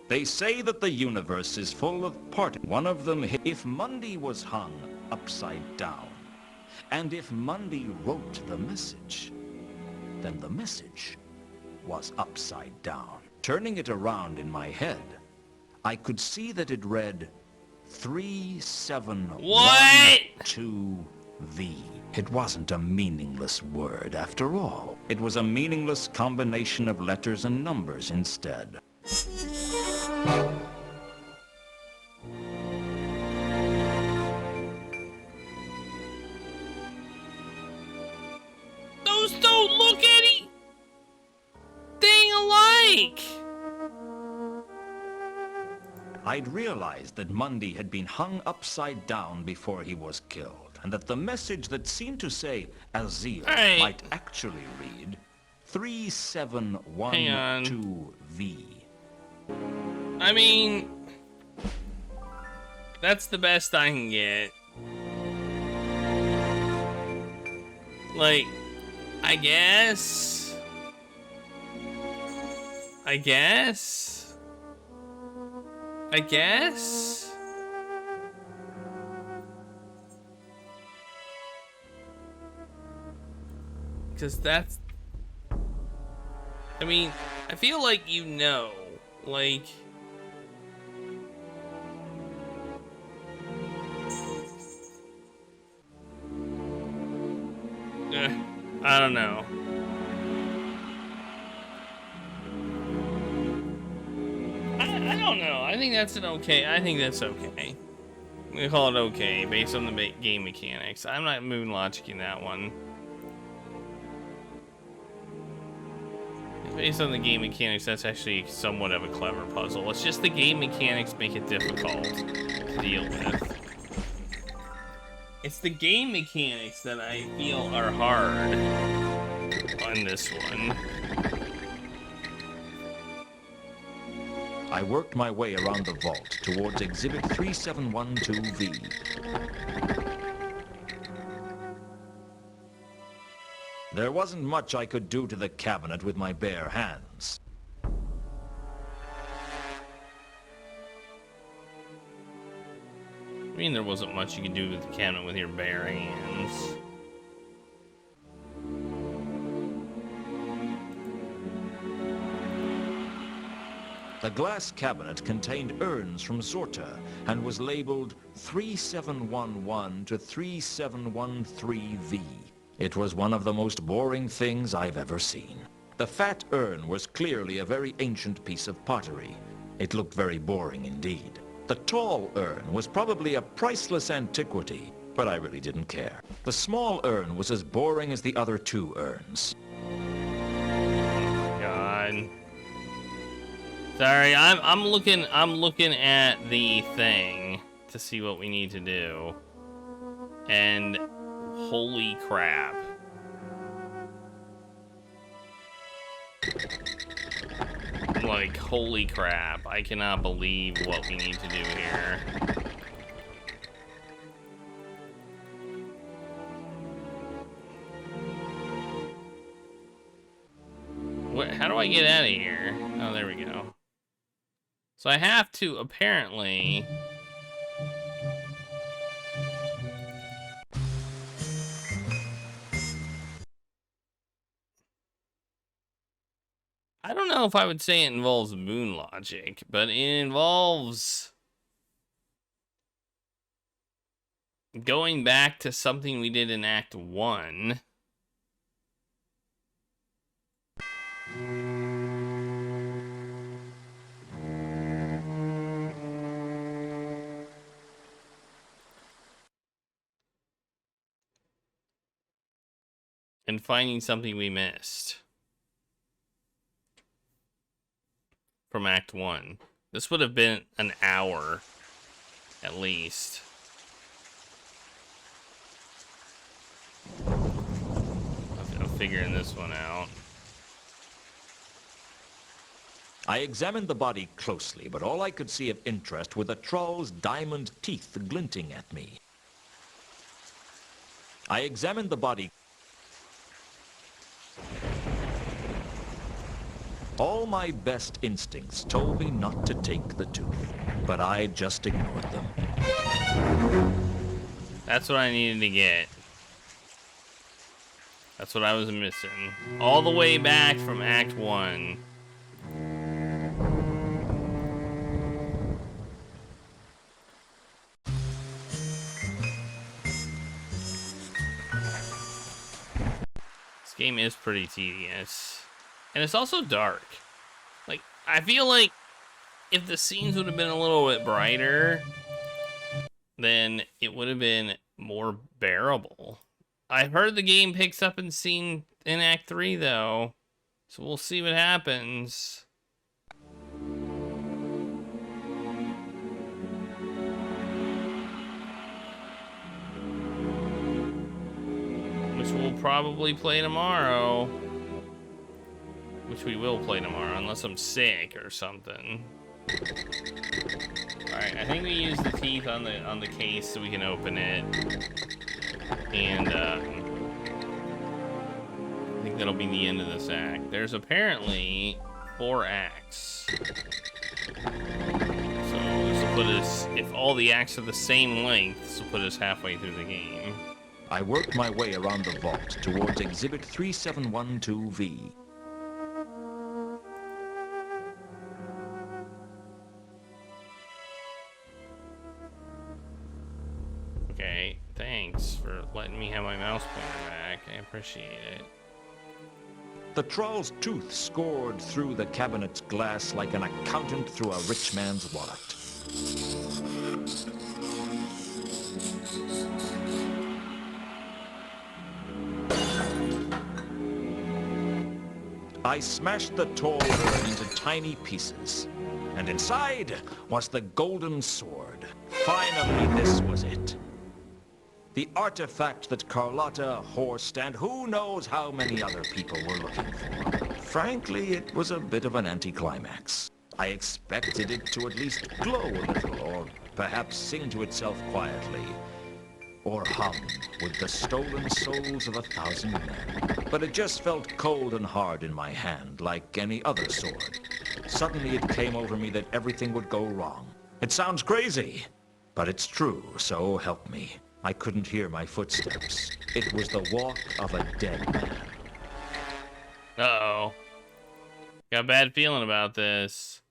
[SPEAKER 2] They say that the universe is full of particles. One of them, if Monday was hung upside down, and if Monday wrote the message, then the message was upside down. Turning it around in my head, I could see that it read 3712V. It wasn't a meaningless word after all. It was a meaningless combination of letters and numbers instead.
[SPEAKER 1] Those don't look any thing alike.
[SPEAKER 2] I'd realized that Mundy had been hung upside down before he was killed, and that the message that seemed to say Azil might actually read 3712V.
[SPEAKER 1] I mean, that's the best I can get. Like, I guess. Because that's... I mean, I feel like you know. Like... I don't know. I don't know. I think that's okay. I'm gonna call it okay based on the game mechanics. I'm not moving logic in that one. Based on the game mechanics, that's actually somewhat of a clever puzzle. It's just the game mechanics make it difficult to deal with. It's the game mechanics that I feel are hard on this one.
[SPEAKER 2] I worked my way around the vault towards Exhibit 3712V. There wasn't much I could do to the cabinet with my bare hands.
[SPEAKER 1] I mean, there wasn't much you could do with the cabinet with your bare hands.
[SPEAKER 2] The glass cabinet contained urns from Zorta and was labeled 3711 to 3713V. It was one of the most boring things I've ever seen. The fat urn was clearly a very ancient piece of pottery. It looked very boring indeed. The tall urn was probably a priceless antiquity, but I really didn't care. The small urn was as boring as the other two urns.
[SPEAKER 1] God. Sorry, I'm looking at the thing to see what we need to do. And holy crap. Like, holy crap. I cannot believe what we need to do here. How do I get out of here? Oh, there we go. So I have to, apparently... I don't know if I would say it involves moon logic, but it involves going back to something we did in Act 1. And finding something we missed from Act 1. This would have been an hour, at least. I'm figuring this one out.
[SPEAKER 2] I examined the body closely, but all I could see of interest were the troll's diamond teeth glinting at me. I examined the body. All my best instincts told me not to take the tooth, but I just ignored them.
[SPEAKER 1] That's what I needed to get. That's what I was missing. All the way back from Act 1. This game is pretty tedious. And it's also dark. Like, I feel like if the scenes would have been a little bit brighter, then it would have been more bearable. I've heard the game picks up in scene in Act 3, though. So we'll see what happens. Which we'll probably play tomorrow. Which we will play tomorrow, unless I'm sick or something. Alright, I think we use the teeth on the case so we can open it. And I think that'll be the end of this act. There's apparently 4 acts. So this will put us, if all the acts are the same length, this will put us halfway through the game.
[SPEAKER 2] I worked my way around the vault towards Exhibit 3712V.
[SPEAKER 1] Okay, thanks for letting me have my mouse pointer back. I appreciate it.
[SPEAKER 2] The troll's tooth scored through the cabinet's glass like an accountant through a rich man's wallet. I smashed the tall urn into tiny pieces, and inside was the golden sword. Finally, this was it. The artifact that Carlotta, Horst, and who knows how many other people were looking for. Frankly, it was a bit of an anticlimax. I expected it to at least glow a little, or perhaps sing to itself quietly, or hum with the stolen souls of 1,000 men. But it just felt cold and hard in my hand, like any other sword. Suddenly it came over me that everything would go wrong. It sounds crazy, But it's true, so help me. I couldn't hear my footsteps. It was the walk of a dead man.
[SPEAKER 1] Uh-oh. Got a bad feeling about this.